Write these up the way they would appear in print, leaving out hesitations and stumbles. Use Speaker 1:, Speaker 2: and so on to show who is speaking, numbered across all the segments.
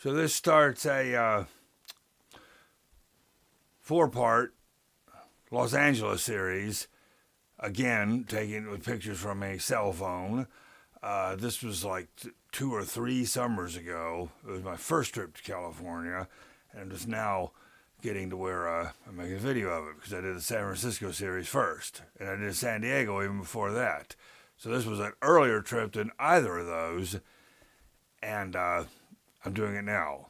Speaker 1: So this starts a four-part Los Angeles series, again, taken with pictures from a cell phone. This was like 2 or 3 summers ago. It was my first trip to California, and I'm just now getting to where I'm making a video of it because I did the San Francisco series first, and I did San Diego even before that. So this was an earlier trip than either of those, and I'm doing it now.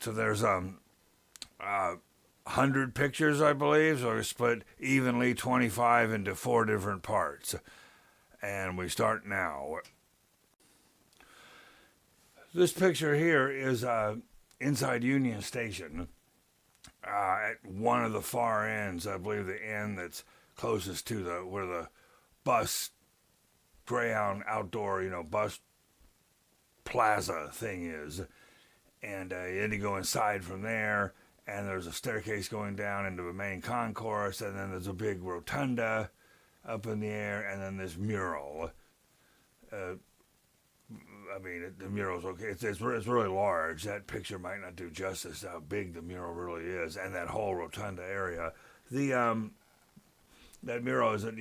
Speaker 1: So there's 100 pictures, I believe. So I split evenly 25 into 4 different parts, and we start now. This picture here is inside Union Station. At one of the far ends, I believe the end that's closest to where the bus Greyhound outdoor, bus plaza thing is. And then you go inside from there, and there's a staircase going down into the main concourse, and then there's a big rotunda up in the air, and then this mural. The mural's okay. It's really large. That picture might not do justice to how big the mural really is, and that whole rotunda area. That mural isn't,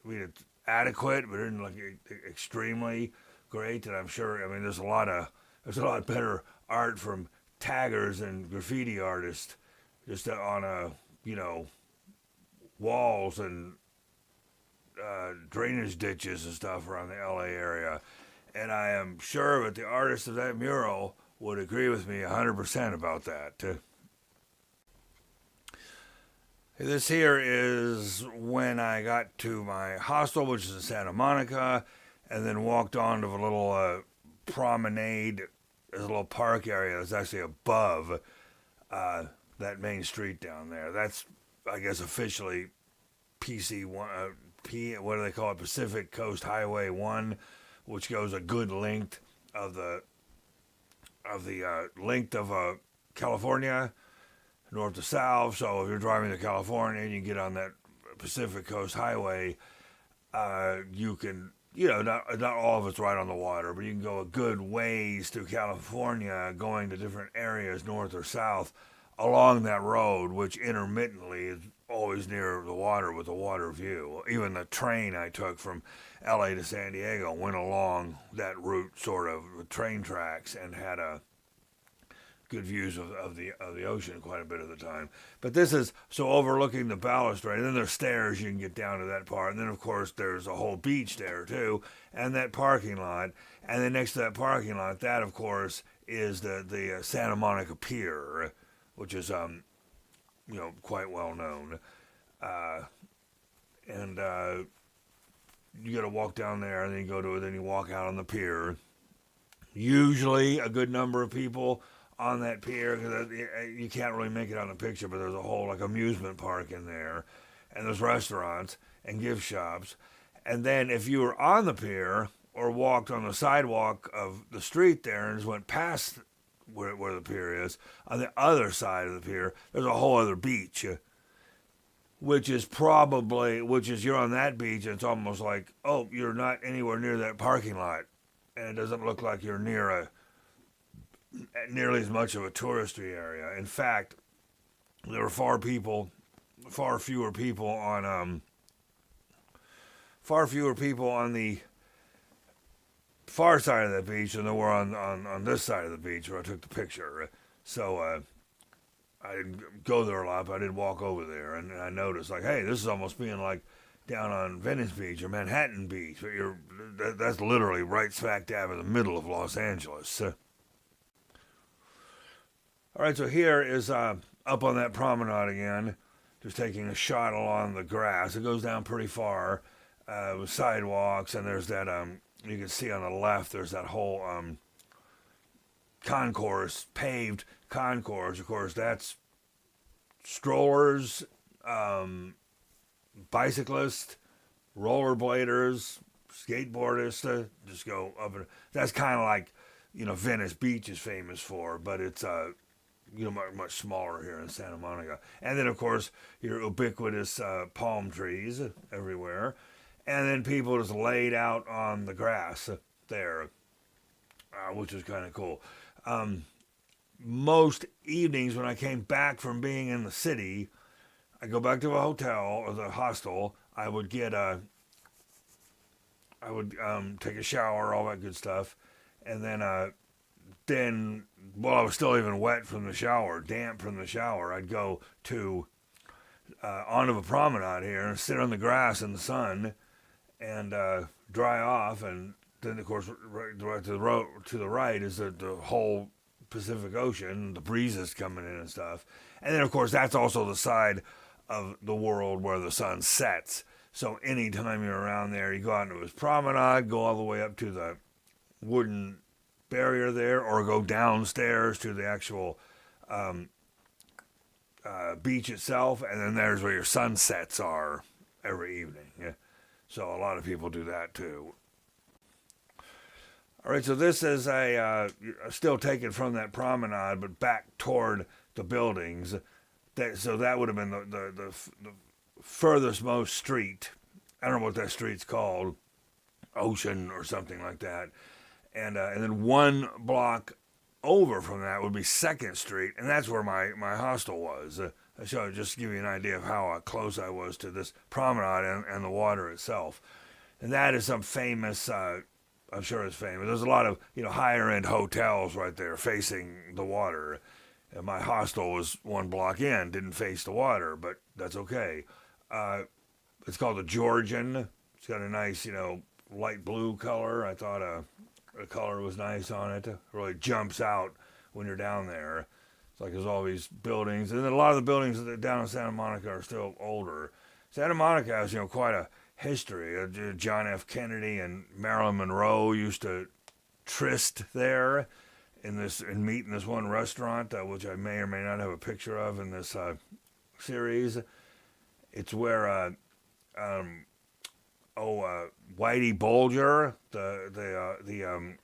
Speaker 1: it's adequate, but it isn't like extremely great. And I'm sure, there's a lot better art from taggers and graffiti artists, just on walls and drainage ditches and stuff around the LA area. And I am sure that the artist of that mural would agree with me 100% about that. This here is when I got to my hostel, which is in Santa Monica, and then walked on to a little promenade. There's a little park area that's actually above that main street down there. That's, I guess, officially PC1, what do they call it? Pacific Coast Highway 1, which goes a good length of the length of California, north to south. So if you're driving to California and you get on that Pacific Coast Highway, you can, not all of it's right on the water, but you can go a good ways through California, going to different areas, north or south, along that road, which intermittently is always near the water with a water view. Even the train I took from LA to San Diego went along that route, sort of, with train tracks, and had good views of the ocean quite a bit of the time. But this is so overlooking the balustrade, and then there's stairs you can get down to that part, and then of course there's a whole beach there too, and that parking lot, and then next to that parking lot, that of course is the Santa Monica Pier, which is quite well known, and you got to walk down there, and then you walk out on the pier. Usually a good number of people on that pier, because you can't really make it on the picture, but there's a whole amusement park in there, and there's restaurants and gift shops. And then if you were on the pier or walked on the sidewalk of the street there and just went past where the pier is, on the other side of the pier, there's a whole other beach, which is you're on that beach, and it's almost like, oh, you're not anywhere near that parking lot, and it doesn't look like you're near nearly as much of a touristy area. In fact, there were far fewer people on the far side of the beach than there were on this side of the beach where I took the picture. So I didn't go there a lot, but I did walk over there, and I noticed, hey, this is almost being like down on Venice Beach or Manhattan Beach, but that's literally right smack dab in the middle of Los Angeles. All right, so here is up on that promenade again, just taking a shot along the grass. It goes down pretty far with sidewalks, and there's that, you can see on the left, there's that whole concourse, paved concourse. Of course, that's strollers, bicyclists, rollerbladers, skateboardists, just go up. That's kind of like, Venice Beach is famous for, but it's much smaller here in Santa Monica. And then, of course, your ubiquitous palm trees everywhere. And then people just laid out on the grass there, which is kind of cool. most evenings when I came back from being in the city, I go back to a hotel or the hostel. I would take a shower, all that good stuff, and then while I was still even wet from the shower, damp from the shower, I'd go to onto the promenade here and sit on the grass in the sun and dry off, and then of course right to the right is the whole Pacific Ocean, the breezes coming in and stuff, and then of course that's also the side of the world where the sun sets. So anytime you're around there, you go out into this promenade, go all the way up to the wooden barrier there, or go downstairs to the actual beach itself, and then there's where your sunsets are every evening. Yeah. So a lot of people do that too. All right, so this is still taken from that promenade, but back toward the buildings. So that would have been the furthest most street. I don't know what that street's called, Ocean or something like that. And then one block over from that would be 2nd Street, and that's where my hostel was. So just to give you an idea of how close I was to this promenade and the water itself. And that is some famous, I'm sure it's famous. There's a lot of higher end hotels right there facing the water. And my hostel was one block in, didn't face the water, but that's okay. It's called the Georgian. It's got a nice, light blue color. I thought the color was nice on it. It really jumps out when you're down there. It's like there's all these buildings, and then a lot of the buildings down in Santa Monica are still older. Santa Monica has, quite a history. John F. Kennedy and Marilyn Monroe used to tryst there and meet in this one restaurant, which I may or may not have a picture of in this series. It's where Whitey Bulger, the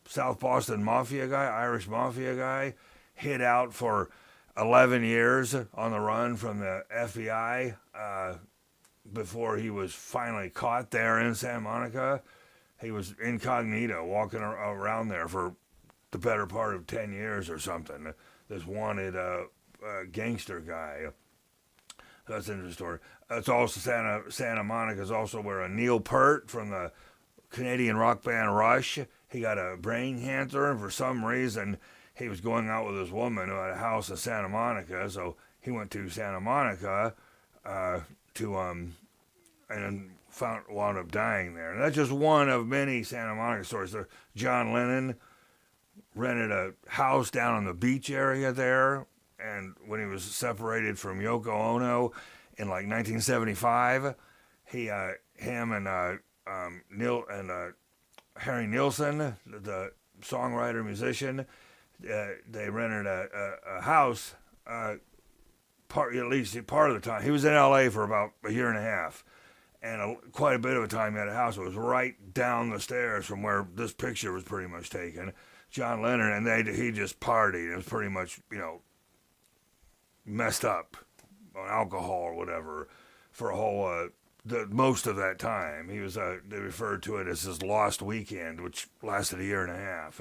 Speaker 1: South Boston mafia guy, Irish mafia guy, hid out for 11 years on the run from the FBI before he was finally caught there in Santa Monica. He was incognito, walking around there for the better part of 10 years or something. This wanted gangster guy. That's an interesting story. It's also Santa Monica is also where Neil Peart from the Canadian rock band Rush, he got a brain cancer, and for some reason he was going out with this woman who had a house in Santa Monica, so he went to Santa Monica and wound up dying there. And that's just one of many Santa Monica stories. So John Lennon rented a house down on the beach area there, and when he was separated from Yoko Ono in like 1975, him and Harry Nilsson, the songwriter musician, they rented a house at least part of the time. He was in L.A. for about a year and a half, and quite a bit of the time he had a house. It was right down the stairs from where this picture was pretty much taken. John Lennon, and he just partied. It was pretty much, messed up on alcohol or whatever for a whole most of that time. He was they referred to it as his lost weekend, which lasted a year and a half.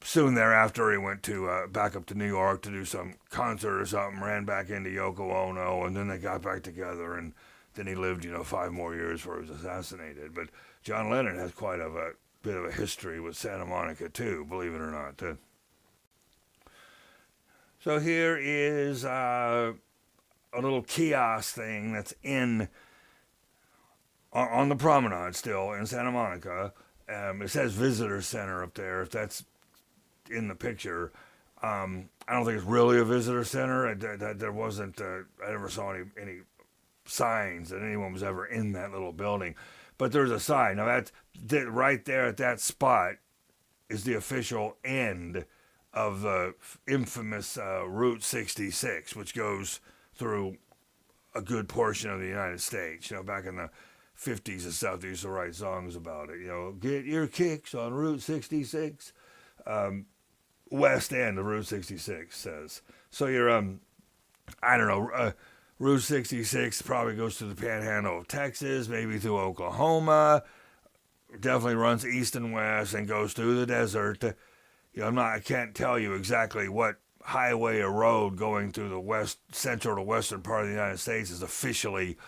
Speaker 1: Soon thereafter, he went to back up to New York to do some concert or something, ran back into Yoko Ono, and then they got back together, and then he lived 5 more years before he was assassinated. But John Lennon has quite a bit of a history with Santa Monica too, believe it or not. So here is a little kiosk thing that's on the promenade still in Santa Monica. It says Visitor Center up there, if that's in the picture. I don't think it's really a visitor center. There wasn't, I never saw any signs that anyone was ever in that little building. But there's a sign. Now that's right there at that spot is the official end of the infamous Route 66, which goes through a good portion of the United States. Back in the 50s and stuff, they used to write songs about it. Get your kicks on Route 66. West end of Route 66 says. So you're, I don't know, Route 66 probably goes to the panhandle of Texas, maybe through Oklahoma. Definitely runs east and west and goes through the desert. I can't tell you exactly what highway or road going through the west, central to western part of the United States is officially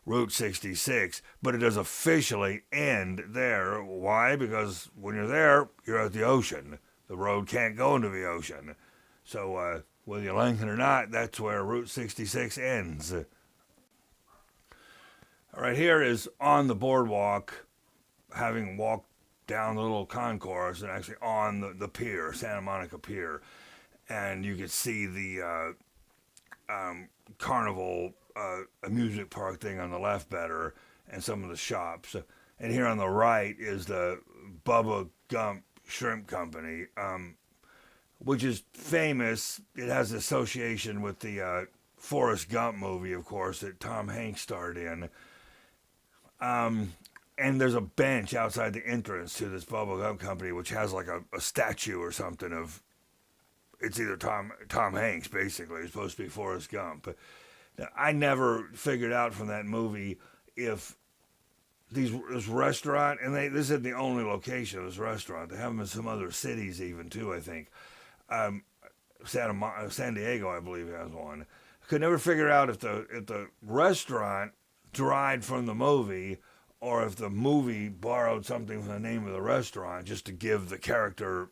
Speaker 1: Route 66, but it does officially end there. Why? Because when you're there, you're at the ocean. The road can't go into the ocean. So, whether you like it or not, that's where Route 66 ends. Right here is on the boardwalk, having walked down the little concourse and actually on the pier, Santa Monica Pier. And you could see the Carnival amusement park thing on the left better, and some of the shops. And here on the right is the Bubba Gump Shrimp Company, which is famous. It has association with the Forrest Gump movie, of course, that Tom Hanks starred in. And there's a bench outside the entrance to this Bubba Gump Company, which has like a statue or something of. It's either Tom Hanks, basically. It's supposed to be Forrest Gump. But I never figured out from that movie if this restaurant, and this isn't the only location of this restaurant. They have them in some other cities even too, I think. San Diego, I believe, has one. I could never figure out if the restaurant derived from the movie or if the movie borrowed something from the name of the restaurant just to give the character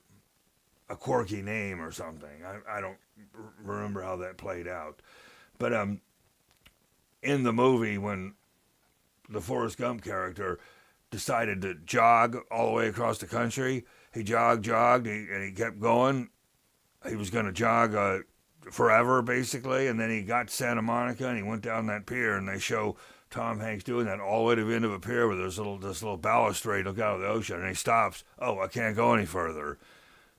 Speaker 1: a quirky name or something. I don't remember how that played out. But in the movie, when the Forrest Gump character decided to jog all the way across the country, he jogged, and he kept going. He was going to jog forever, basically, and then he got to Santa Monica, and he went down that pier, and they show Tom Hanks doing that all the way to the end of a pier with this little balustrade look out of the ocean, and he stops. Oh, I can't go any further.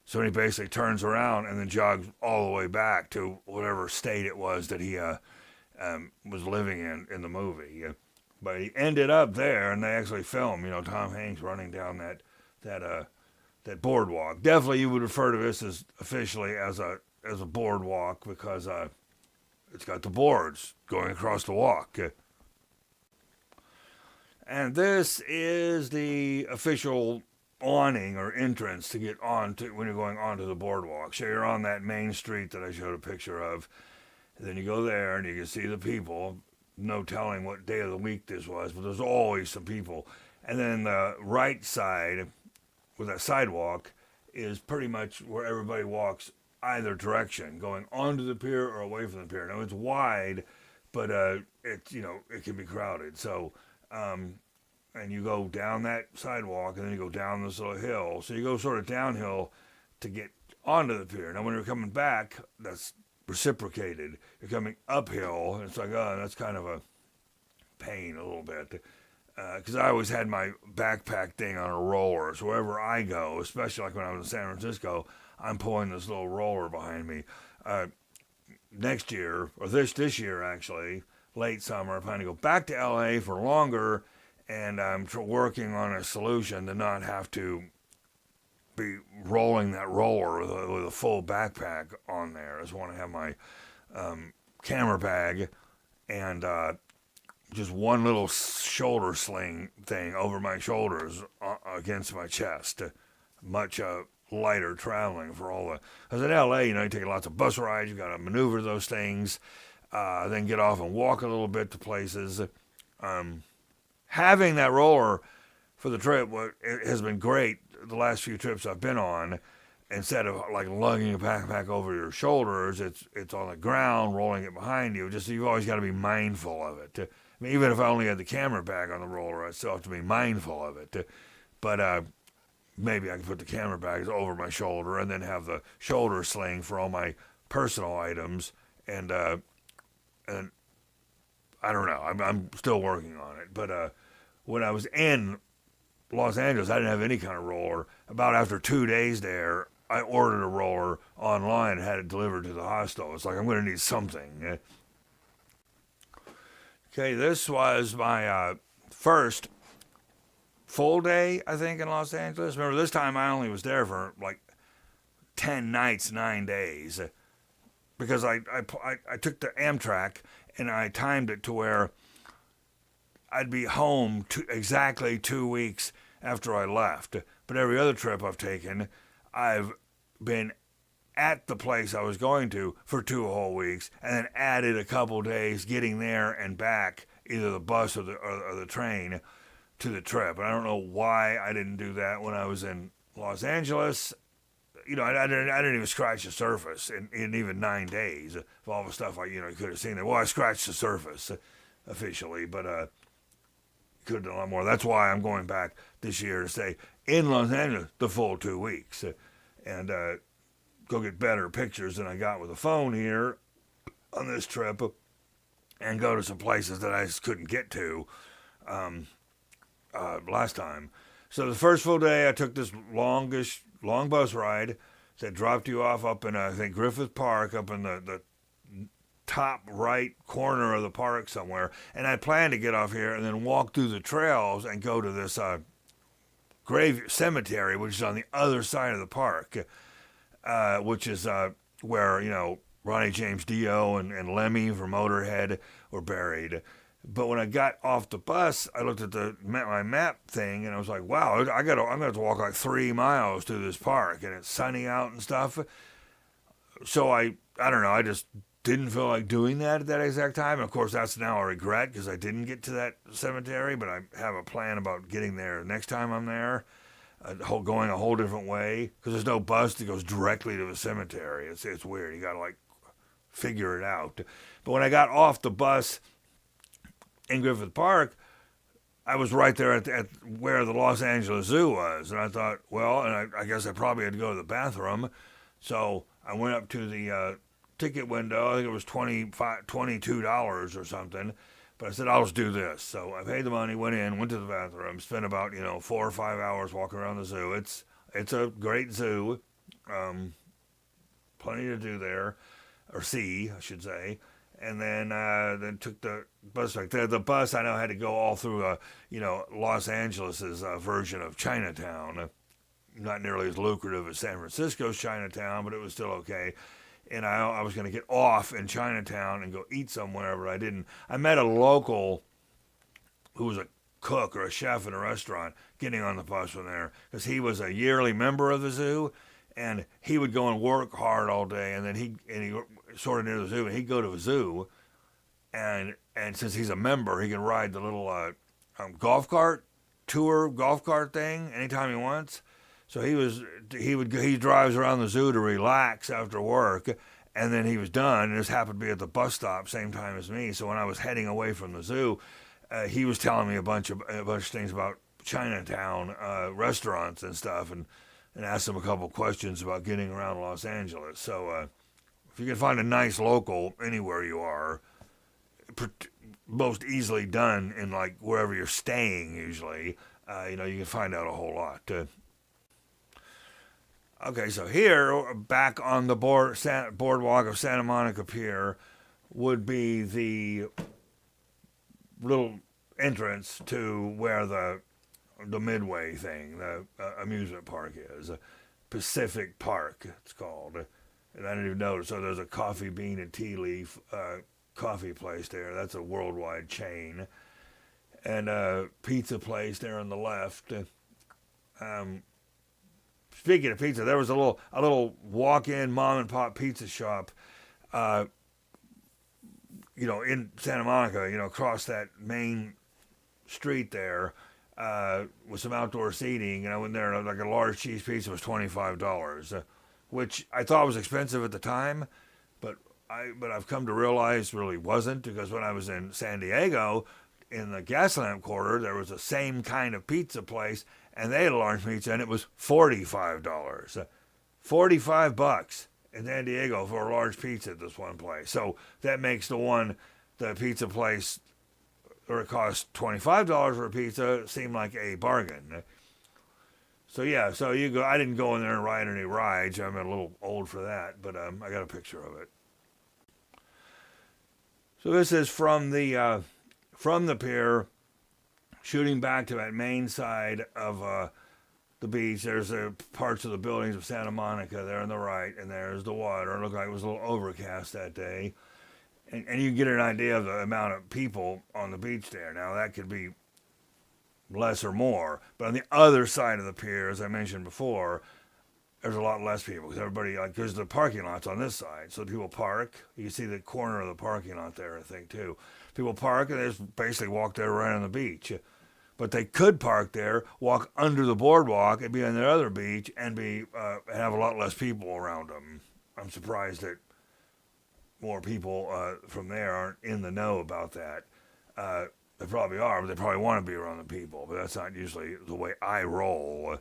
Speaker 1: So he basically turns around and then jogs all the way back to whatever state it was that he was living in the movie. But he ended up there, and they actually filmed, Tom Hanks running down that boardwalk. Definitely, you would refer to this as officially as a boardwalk because it's got the boards going across the walk. And this is the official awning or entrance to get on to when you're going onto the boardwalk. So you're on that main street that I showed a picture of. And then you go there and you can see the people. No telling what day of the week this was, but there's always some people. And then the right side with that sidewalk is pretty much where everybody walks either direction, going onto the pier or away from the pier. Now it's wide, but it can be crowded. So and you go down that sidewalk, and then you go down this little hill. So you go sort of downhill to get onto the pier. Now, when you're coming back, that's reciprocated. You're coming uphill, and it's like, oh, that's kind of a pain a little bit. Because I always had my backpack thing on a roller. So wherever I go, especially like when I was in San Francisco, I'm pulling this little roller behind me. Next year, or this year actually, late summer, I plan to go back to LA for longer, and I'm working on a solution to not have to be rolling that roller with a full backpack on there. I just want to have my camera bag and just one little shoulder sling thing over my shoulders against my chest. Much lighter traveling for all the... Because in LA, you take lots of bus rides, you got to maneuver those things, then get off and walk a little bit to places. Having that roller for the trip it has been great the last few trips I've been on. Instead of like lugging a backpack over your shoulders, it's on the ground, rolling it behind you. Just you've always got to be mindful of it. I mean, even if I only had the camera bag on the roller, I still have to be mindful of it. But maybe I can put the camera bags over my shoulder and then have the shoulder sling for all my personal items. And I don't know. I'm still working on it. But when I was in Los Angeles, I didn't have any kind of roller. About after 2 days there, I ordered a roller online and had it delivered to the hostel. It's like, I'm going to need something. Okay, this was my first full day, I think, in Los Angeles. Remember, this time I only was there for like 10 nights, 9 days. Because I took the Amtrak and I timed it to where I'd be home exactly 2 weeks after I left. But every other trip I've taken, I've been at the place I was going to for 2 whole weeks, and then added a couple days getting there and back, either the bus or the train, to the trip. And I don't know why I didn't do that when I was in Los Angeles. I didn't even scratch the surface in even 9 days of all the stuff I could have seen there. Well, I scratched the surface officially, but could have done a lot more. That's why I'm going back this year to stay in Los Angeles the full 2 weeks and go get better pictures than I got with the phone here on this trip, and go to some places that I just couldn't get to last time. So the first full day, I took this long bus ride that dropped you off up in, I think, Griffith Park, up in the top right corner of the park somewhere. And I planned to get off here and then walk through the trails and go to this grave cemetery, which is on the other side of the park, which is where, Ronnie James Dio and Lemmy from Motorhead were buried. But when I got off the bus, I looked at my map thing, and I was like, wow, I'm going to have to walk like 3 miles to this park, and it's sunny out and stuff. So I don't know, I just didn't feel like doing that at that exact time. And of course, that's now a regret because I didn't get to that cemetery, but I have a plan about getting there next time I'm there, going a whole different way, because there's no bus that goes directly to the cemetery. It's weird. You got to figure it out. But when I got off the bus in Griffith Park, I was right there at where the Los Angeles Zoo was. And I thought, well, and I guess I probably had to go to the bathroom. So I went up to the ticket window. I think it was $22 or something. But I said, I'll just do this. So I paid the money, went to the bathroom, spent about 4 or 5 hours walking around the zoo. It's a great zoo. Plenty to do there, or see, I should say. And then took the bus back. The bus, I know, had to go all through, Los Angeles' version of Chinatown. Not nearly as lucrative as San Francisco's Chinatown, but it was still okay. And I was going to get off in Chinatown and go eat somewhere, but I didn't. I met a local who was a cook or a chef in a restaurant getting on the bus from there, because he was a yearly member of the zoo, and he would go and work hard all day, and then he sort of near the zoo, and he'd go to the zoo, and since he's a member, he can ride the little golf cart thing anytime he wants. So he drives around the zoo to relax after work, and then he was done, and just happened to be at the bus stop same time as me. So when I was heading away from the zoo, he was telling me a bunch of things about Chinatown restaurants and stuff, and asked him a couple questions about getting around Los Angeles. So if you can find a nice local anywhere you are, most easily done in wherever you're staying usually, you can find out a whole lot. Okay, so here, back on the boardwalk of Santa Monica Pier, would be the little entrance to where the Midway thing, the amusement park is. Pacific Park, it's called. And I didn't even notice. So there's a Coffee Bean and Tea Leaf coffee place there. That's a worldwide chain. And a pizza place there on the left. Speaking of pizza, there was a little walk-in mom and pop pizza shop, in Santa Monica, across that main street there, with some outdoor seating, and I went there, and a large cheese pizza was $25, which I thought was expensive at the time, but I've come to realize really wasn't, because when I was in San Diego, in the Gaslamp Quarter, there was the same kind of pizza place, and they had a large pizza, and it was $45. $45 in San Diego for a large pizza at this one place. So that makes the pizza place where it costs $25 for a pizza seem like a bargain. So yeah, you go. I didn't go in there and ride any rides. I'm a little old for that, but I got a picture of it. So this is from the pier, shooting back to that main side of the beach. There's parts of the buildings of Santa Monica there on the right, and there's the water. It looked like it was a little overcast that day. And you get an idea of the amount of people on the beach there. Now, that could be less or more. But on the other side of the pier, as I mentioned before, there's a lot less people because everybody, like, because the parking lot's on this side, so people park. You can see the corner of the parking lot there, I think, too. People park and they just basically walk there right on the beach. But they could park there, walk under the boardwalk, and be on the other beach, and have a lot less people around them. I'm surprised that more people from there aren't in the know about that. They probably are, but they probably want to be around the people. But that's not usually the way I roll.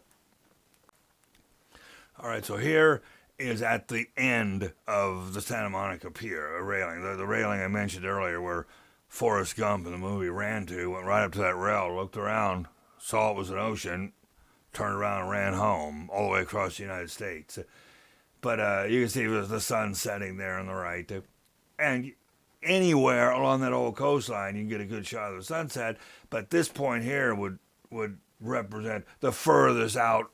Speaker 1: All right, so here is at the end of the Santa Monica Pier, a railing. The railing I mentioned earlier where Forrest Gump in the movie ran to, went right up to that rail, looked around, saw it was an ocean, turned around and ran home all the way across the United States. But you can see the sun setting there on the right. And anywhere along that old coastline, you can get a good shot of the sunset. But this point here would represent the furthest out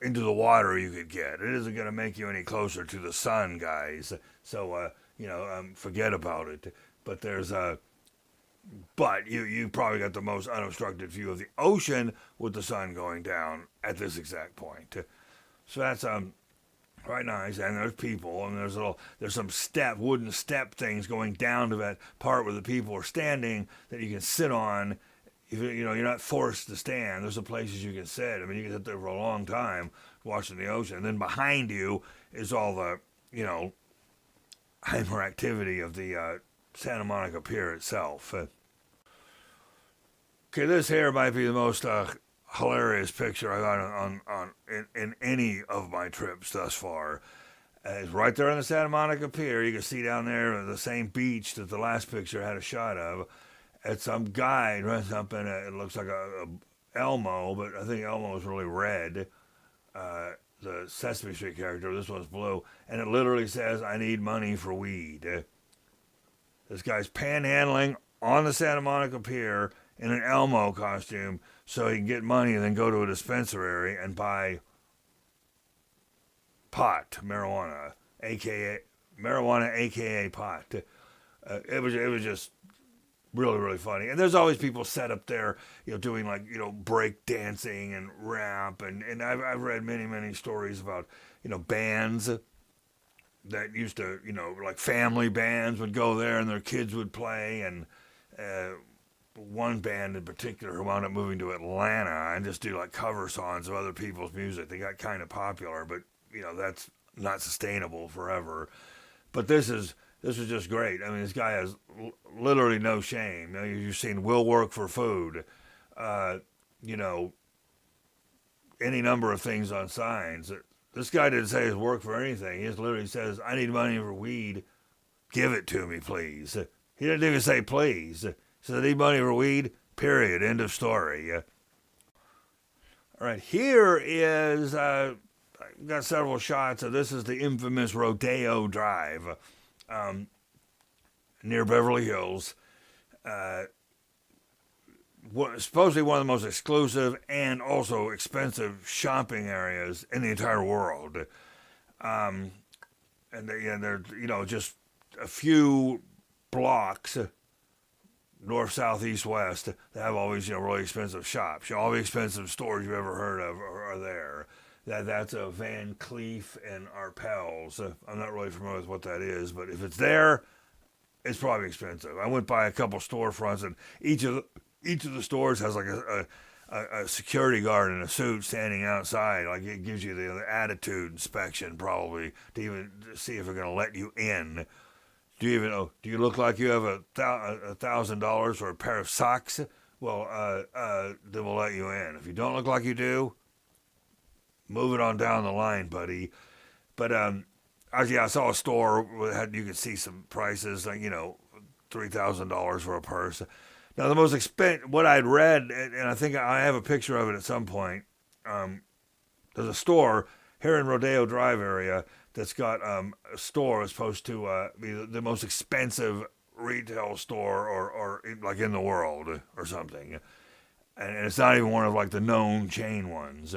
Speaker 1: into the water you could get. It isn't going to make you any closer to the sun, guys. So, forget about it. But but you probably got the most unobstructed view of the ocean with the sun going down at this exact point. So that's quite nice. And there's people, and there's some wooden step things going down to that part where the people are standing that you can sit on. You're not forced to stand. There's some places you can sit. I mean, you can sit there for a long time watching the ocean. And then behind you is all the, hyperactivity of the Santa Monica Pier itself. Okay, this here might be the most hilarious picture I got in any of my trips thus far. It's right there on the Santa Monica Pier. You can see down there the same beach that the last picture had a shot of. It's some guy dressed up in it looks like a Elmo, but I think Elmo is really red. The Sesame Street character, this one's blue, and it literally says, "I need money for weed." This guy's panhandling on the Santa Monica Pier in an Elmo costume so he can get money and then go to a dispensary and buy marijuana, aka pot. It was just really, really funny. And there's always people set up there, doing break dancing and rap. And I've read many, many stories about, bands that used to, like family bands would go there and their kids would play. And one band in particular who wound up moving to Atlanta and just do like cover songs of other people's music. They got kind of popular, but, that's not sustainable forever. But this is just great. I mean, this guy has literally no shame. You've seen "will work for food," any number of things on signs. This guy didn't say his work for anything. He just literally says, "I need money for weed. Give it to me, please." He didn't even say please. He said, "I need money for weed, period. End of story." All right, here is, I've got several shots of this. Is the infamous Rodeo Drive. Near Beverly Hills, supposedly one of the most exclusive and also expensive shopping areas in the entire world. And they're just a few blocks north, south, east, west that have all these really expensive shops. All the expensive stores you've ever heard of are there. That's a Van Cleef and Arpels. I'm not really familiar with what that is, but if it's there, it's probably expensive. I went by a couple storefronts, and each of the stores has like a security guard in a suit standing outside. Like it gives you the attitude inspection probably to even see if they're going to let you in. Do you look like you have $1,000 for a pair of socks? Well, then we'll let you in. If you don't look like you do, move it on down the line, buddy. But I saw a store where you could see some prices, like $3,000 for a purse. Now the most what I'd read, and I think I have a picture of it at some point. There's a store here in Rodeo Drive area that's got a store that's supposed to be the most expensive retail store or like in the world or something, and it's not even one of like the known chain ones.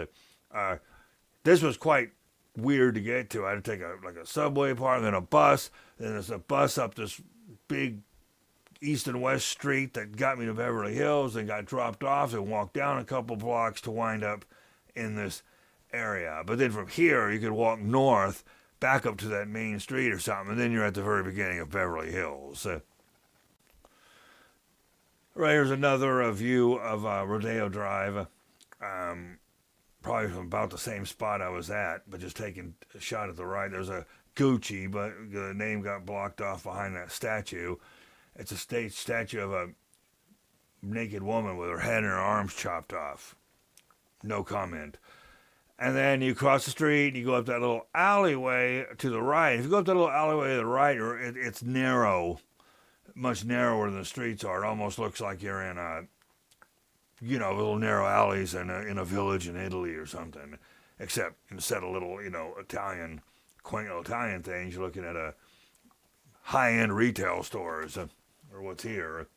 Speaker 1: This was quite weird to get to. I had to take a subway part, then a bus, then there's a bus up this big east and west street that got me to Beverly Hills, and got dropped off and walked down a couple blocks to wind up in this area. But then from here, you could walk north back up to that main street or something, and then you're at the very beginning of Beverly Hills. Right, here's another view of Rodeo Drive. Probably from about the same spot I was at, but just taking a shot at the right. There's a Gucci, but the name got blocked off behind that statue. It's a state statue of a naked woman with her head and her arms chopped off. No comment. And then you cross the street, and you go up that little alleyway to the right. If you go up that little alleyway to the right, it's narrow, much narrower than the streets are. It almost looks like you're in little narrow alleys in a village in Italy or something. Except instead of little, Italian, quaint little Italian things, you're looking at a high-end retail stores, or what's here.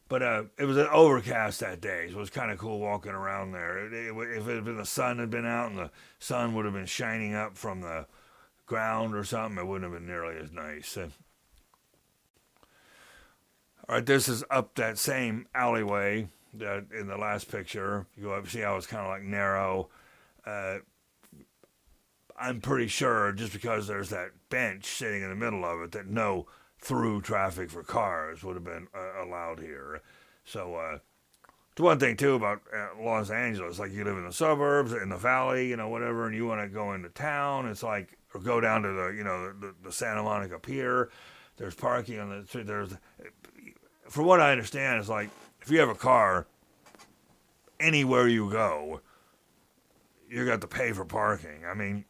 Speaker 1: But it was overcast that day, so it was kind of cool walking around there. If it had been the sun had been out and the sun would have been shining up from the ground or something, it wouldn't have been nearly as nice. All right, this is up that same alleyway that in the last picture. You go up, see how it's kind of like narrow. I'm pretty sure just because there's that bench sitting in the middle of it that no through traffic for cars would have been allowed here. So the one thing too about Los Angeles, like you live in the suburbs, in the valley, whatever, and you want to go into town, it's like, or go down to the Santa Monica Pier. There's parking on the street. From what I understand, it's like if you have a car, anywhere you go, you got to pay for parking. I mean,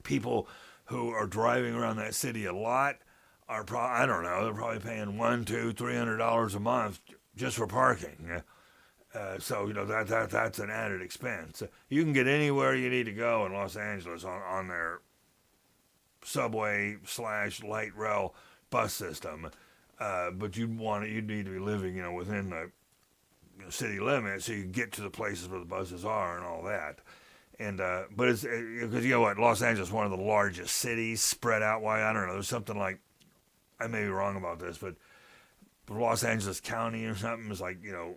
Speaker 1: people who are driving around that city a lot are I don't know, they're probably paying $100, $200, $300 a month just for parking. So that's an added expense. You can get anywhere you need to go in Los Angeles on their subway / light rail bus system, but you'd need to be living within the city limits so you can get to the places where the buses are and all that. And but it's because Los Angeles is one of the largest cities spread out wide. I don't know. There's something like, I may be wrong about this, but Los Angeles County or something is like, a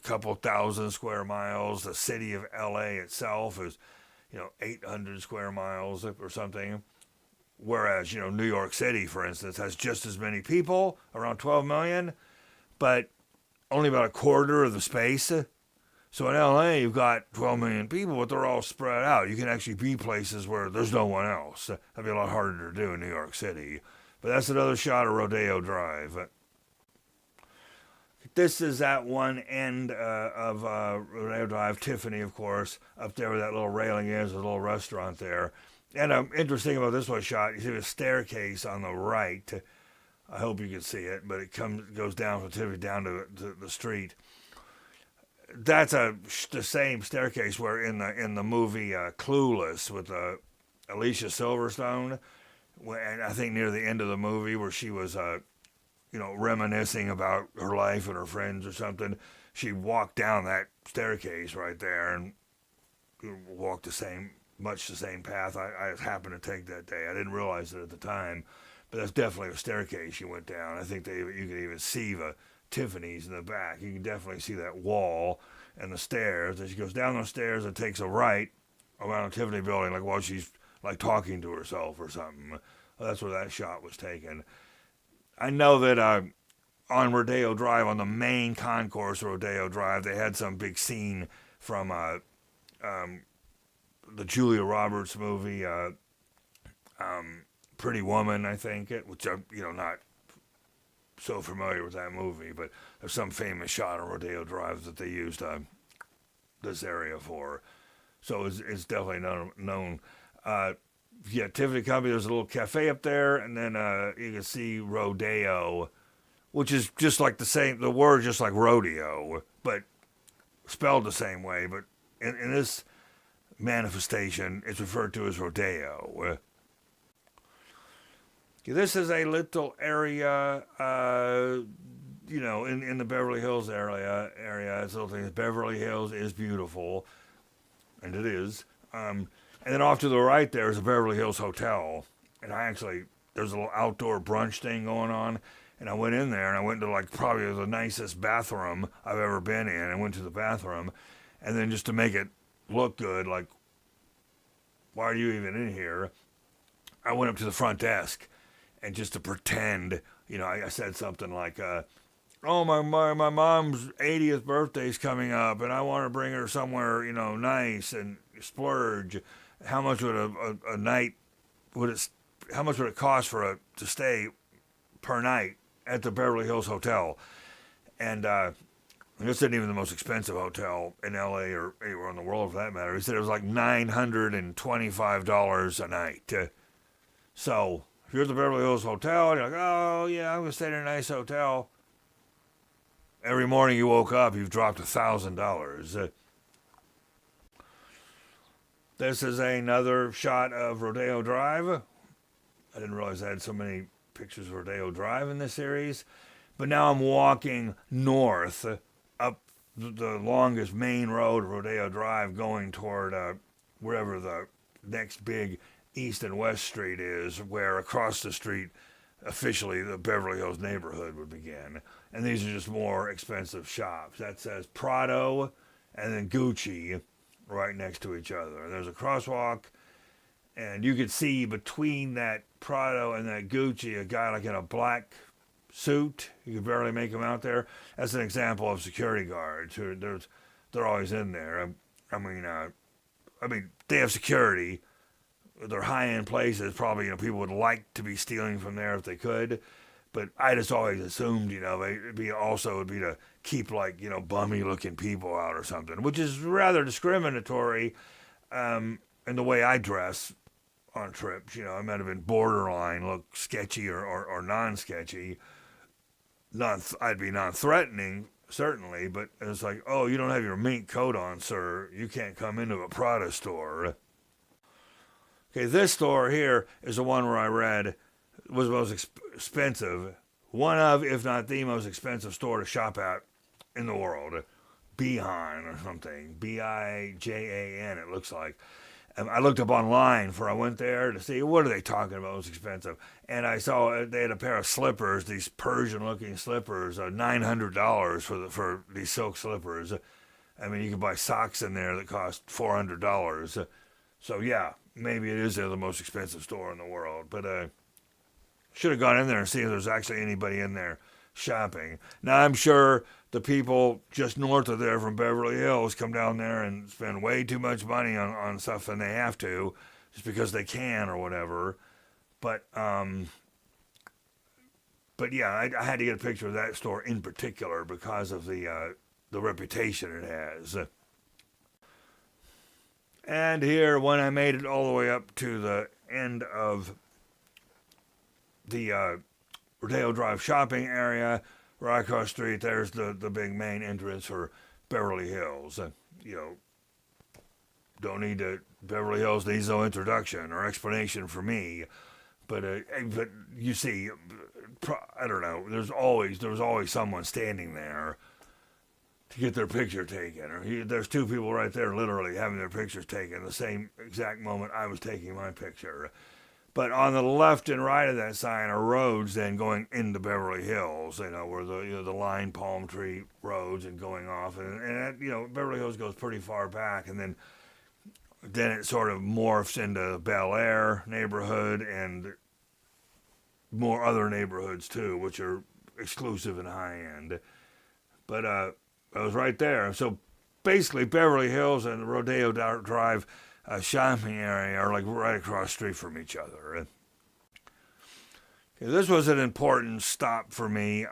Speaker 1: couple thousand square miles. The city of LA itself is, 800 square miles or something. Whereas, New York City, for instance, has just as many people, around 12 million, but only about a quarter of the space. So in LA, you've got 12 million people, but they're all spread out. You can actually be places where there's no one else. That'd be a lot harder to do in New York City. But that's another shot of Rodeo Drive. This is at one end of Rodeo Drive, Tiffany, of course, up there where that little railing is, a little restaurant there. And interesting about this one shot, you see a staircase on the right. I hope you can see it, but it goes down from Tiffany down to the street. That's the same staircase where in the movie Clueless with Alicia Silverstone, and I think near the end of the movie where she was reminiscing about her life and her friends or something, she walked down that staircase right there and walked much the same path I happened to take that day. I didn't realize it at the time, but that's definitely a staircase she went down. I think you could even see the Tiffany's in the back. You can definitely see that wall and the stairs. And she goes down those stairs and takes a right around the Tiffany building, like while she's like talking to herself or something. Well, that's where that shot was taken. I know that on Rodeo Drive, on the main concourse of Rodeo Drive, they had some big scene from the Julia Roberts movie, Pretty Woman, I think, which I'm not so familiar with that movie, but there's some famous shot on Rodeo Drive that they used this area for. So it's definitely known. Tiffany Company, there's a little cafe up there, and then you can see Rodeo, which is just like the word just like rodeo, but spelled the same way. But in this manifestation, it's referred to as rodeo. This is a little area, in the Beverly Hills area. It's a little thing. Beverly Hills is beautiful, and it is. And then off to the right there is a Beverly Hills Hotel. And there's a little outdoor brunch thing going on. And I went in there, and I went to probably the nicest bathroom I've ever been in. I went to the bathroom. And then just to make it look good, why are you even in here? I went up to the front desk, and just to pretend, I said something like, oh, my mom's 80th birthday's coming up, and I want to bring her somewhere, nice and splurge. How much would a night how much would it cost to stay per night at the Beverly Hills Hotel? And this isn't even the most expensive hotel in LA or anywhere in the world for that matter. He said it was like $925 a night. So if you're at the Beverly Hills Hotel and you're like, oh yeah, I'm going to stay in a nice hotel. Every morning you woke up, you've dropped $1,000. This is another shot of Rodeo Drive. I didn't realize I had so many pictures of Rodeo Drive in this series. But now I'm walking north up the longest main road, Rodeo Drive, going toward wherever the next big East and West Street is, where across the street officially the Beverly Hills neighborhood would begin. And these are just more expensive shops. That says Prado and then Gucci right next to each other. There's a crosswalk, and you could see between that Prado and that Gucci a guy like in a black suit. You could barely make him out there. That's an example of security guards who they're always in there. I mean, they have security. They're high-end places. Probably, people would like to be stealing from there if they could. But I just always assumed, it'd be to keep bummy-looking people out or something, which is rather discriminatory in the way I dress on trips. I might have been borderline, look sketchy or non-sketchy. I'd be non-threatening, certainly, but it's like, oh, you don't have your mink coat on, sir. You can't come into a Prada store. Okay, this store here is the one where I read was the most expensive, one of, if not the most expensive store to shop at in the world. Bijan or something. Bijan, it looks like. I looked up online before I went there to see what are they talking about most expensive. And I saw they had a pair of slippers, these Persian-looking slippers, $900 for these silk slippers. I mean, you can buy socks in there that cost $400. So yeah, maybe it is the most expensive store in the world. But should have gone in there and seen if there's actually anybody in there shopping. Now, I'm sure the people just north of there from Beverly Hills come down there and spend way too much money on stuff than they have to, just because they can or whatever. But yeah, I had to get a picture of that store in particular because of the reputation it has. And here, when I made it all the way up to the end of the Rodeo Drive shopping area, right across the street, there's the big main entrance for Beverly Hills. Don't need to, Beverly Hills needs no introduction or explanation for me. But you see, I don't know, there was always someone standing there to get their picture taken. Or there's two people right there literally having their pictures taken the same exact moment I was taking my picture. But on the left and right of that sign are roads then going into Beverly Hills, where the line palm tree roads and going off. And Beverly Hills goes pretty far back, and then it sort of morphs into Bel Air neighborhood and more other neighborhoods too, which are exclusive and high end. But I was right there. So basically Beverly Hills and the Rodeo Drive shopping area are like right across the street from each other. Okay, this was an important stop for me.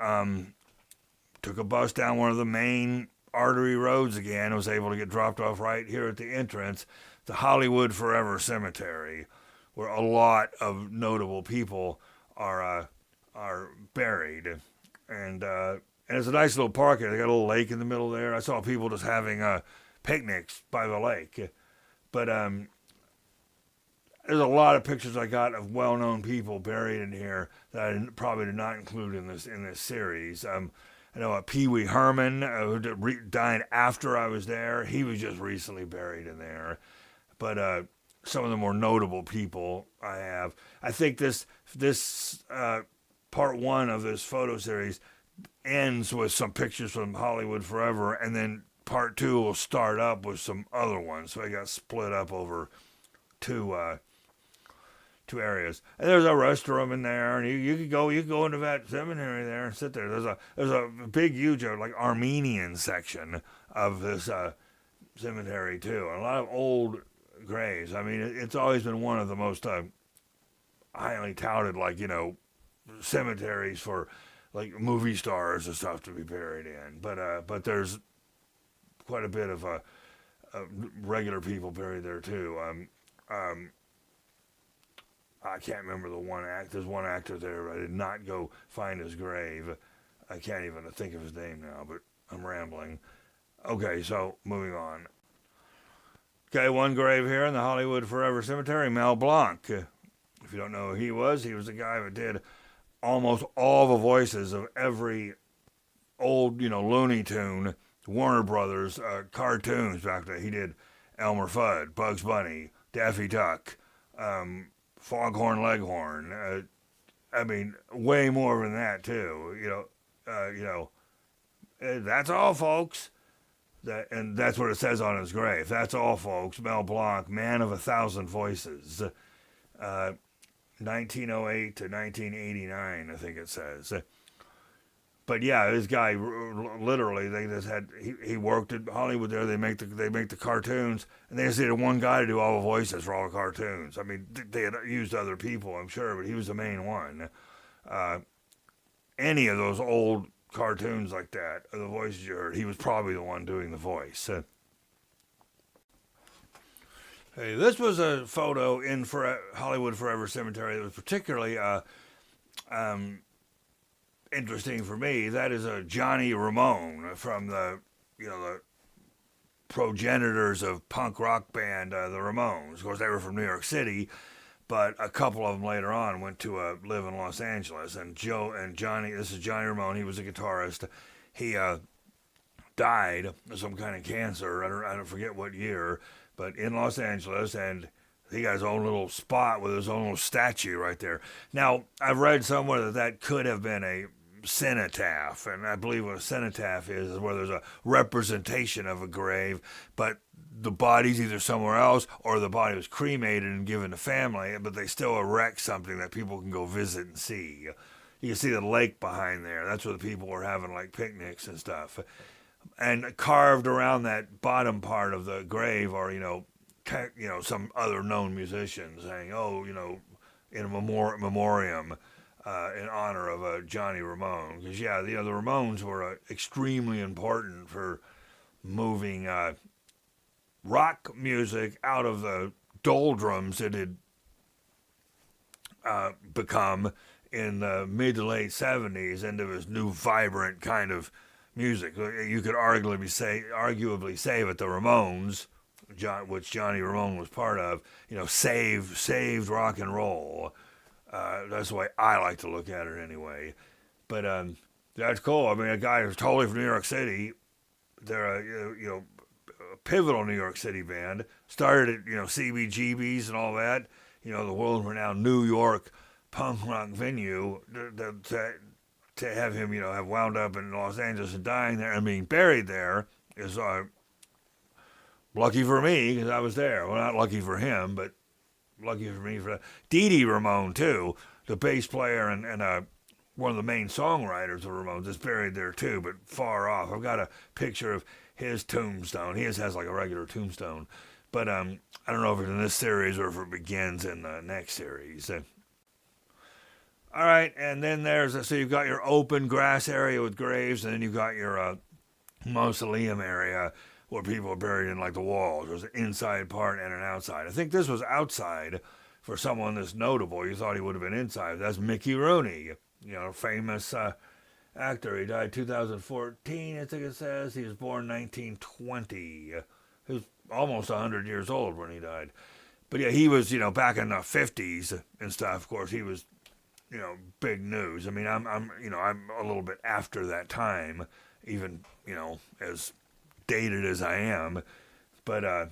Speaker 1: Took a bus down one of the main artery roads again. I was able to get dropped off right here at the entrance to Hollywood Forever Cemetery, where a lot of notable people are buried. And it's a nice little park here. They got a little lake in the middle there. I saw people just having picnics by the lake. But there's a lot of pictures I got of well-known people buried in here that I probably did not include in this series. I know Pee Wee Herman, who died after I was there. He was just recently buried in there. But some of the more notable people I have. I think this part one of this photo series ends with some pictures from Hollywood Forever, and then part two will start up with some other ones. So I got split up over two areas. And there's a restroom in there, and you could go into that cemetery there and sit there. There's a big, huge, like Armenian section of this cemetery too, and a lot of old graves. I mean, it's always been one of the most highly touted, like, cemeteries for like movie stars and stuff to be buried in. But there's quite a bit of regular people buried there too. I can't remember the one act. There's one actor there, but I did not go find his grave. I can't even think of his name now, but I'm rambling. Okay, so moving on. Okay, one grave here in the Hollywood Forever Cemetery, Mel Blanc. If you don't know who he was the guy that did almost all the voices of every old, Looney Tune, Warner Brothers cartoons back then. He did Elmer Fudd, Bugs Bunny, Daffy Duck, Foghorn Leghorn. I mean, way more than that too. That's all, folks. And that's what it says on his grave. That's all, folks. Mel Blanc, man of 1,000 voices. 1908 to 1989, I think it says. But yeah, this guy literally, they just had he worked at Hollywood there. They make the cartoons, and they just needed one guy to do all the voices for all the cartoons. I mean, they had used other people, I'm sure, but he was the main one. Any of those old cartoons like that, the voices you heard, he was probably the one doing the voice. Hey, this was a photo in Hollywood Forever Cemetery that was particularly interesting for me. That is a Johnny Ramone from the progenitors of punk rock band, the Ramones. Of course, they were from New York City, but a couple of them later on went to live in Los Angeles. And Johnny, this is Johnny Ramone. He was a guitarist. He died of some kind of cancer. I don't forget what year, but in Los Angeles, and he got his own little spot with his own little statue right there. Now, I've read somewhere that could have been a cenotaph, and I believe what a cenotaph is where there's a representation of a grave, but the body's either somewhere else or the body was cremated and given to family, but they still erect something that people can go visit and see. You can see the lake behind there. That's where the people were having like picnics and stuff. And carved around that bottom part of the grave are, some other known musicians saying, in a memoriam in honor of Johnny Ramone. Because, the Ramones were extremely important for moving rock music out of the doldrums it had become in the mid to late 70s into this new vibrant kind of music. You could arguably say that the Ramones, which Johnny Ramone was part of, saved rock and roll. That's the way I like to look at it anyway. But that's cool. I mean, a guy who's totally from New York City, they're a pivotal New York City band, started at CBGB's and all that, the world-renowned New York punk rock venue. To have him, have wound up in Los Angeles and dying there and being buried there is lucky for me because I was there. Well, not lucky for him, but lucky for me for that. Dee Dee Ramone, too, the bass player and one of the main songwriters of Ramones, is buried there, too, but far off. I've got a picture of his tombstone. He has like a regular tombstone. But I don't know if it's in this series or if it begins in the next series. All right, and then so you've got your open grass area with graves, and then you've got your mausoleum area where people are buried in like the walls. There's an inside part and an outside. I think this was outside for someone that's notable. You thought he would have been inside. That's Mickey Rooney, famous actor. He died 2014, I think it says. He was born 1920. He was almost 100 years old when he died. But yeah, he was, back in the 50s and stuff. Of course, he was big news. I mean, I'm a little bit after that time, even, as dated as I am. But, I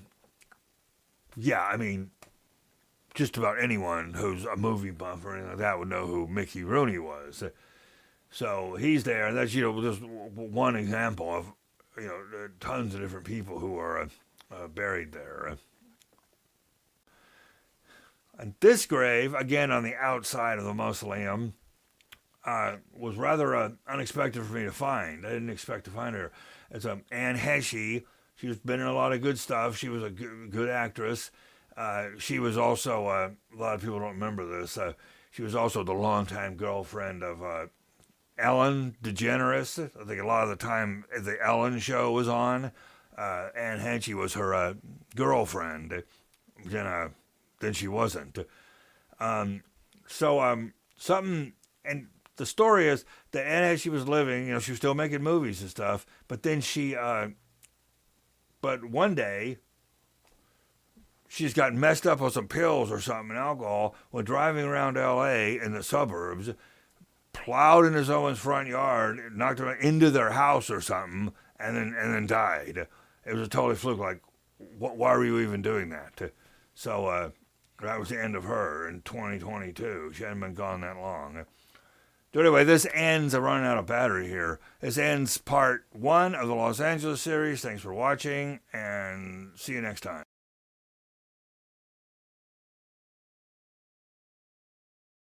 Speaker 1: mean, just about anyone who's a movie buff or anything like that would know who Mickey Rooney was. So he's there. That's, just one example of, tons of different people who are buried there. And this grave, again on the outside of the mausoleum, was rather unexpected for me to find. I didn't expect to find her. It's Anne Heche. She's been in a lot of good stuff. She was a good actress. She was also, a lot of people don't remember this, she was also the longtime girlfriend of Ellen DeGeneres. I think a lot of the time the Ellen show was on, Anne Heche was her girlfriend. Then she wasn't. Something, and the story is that Anne Heche was living, she was still making movies and stuff, but then but one day, she's gotten messed up on some pills or something, and alcohol, when driving around L.A. in the suburbs, plowed into someone's front yard, knocked her into their house or something, and then died. It was a totally fluke. Like, why were you even doing that? So that was the end of her in 2022. She hadn't been gone that long. So anyway, this ends, I'm running out of battery here. This ends part 1 of the Los Angeles series. Thanks for watching, and see you next time.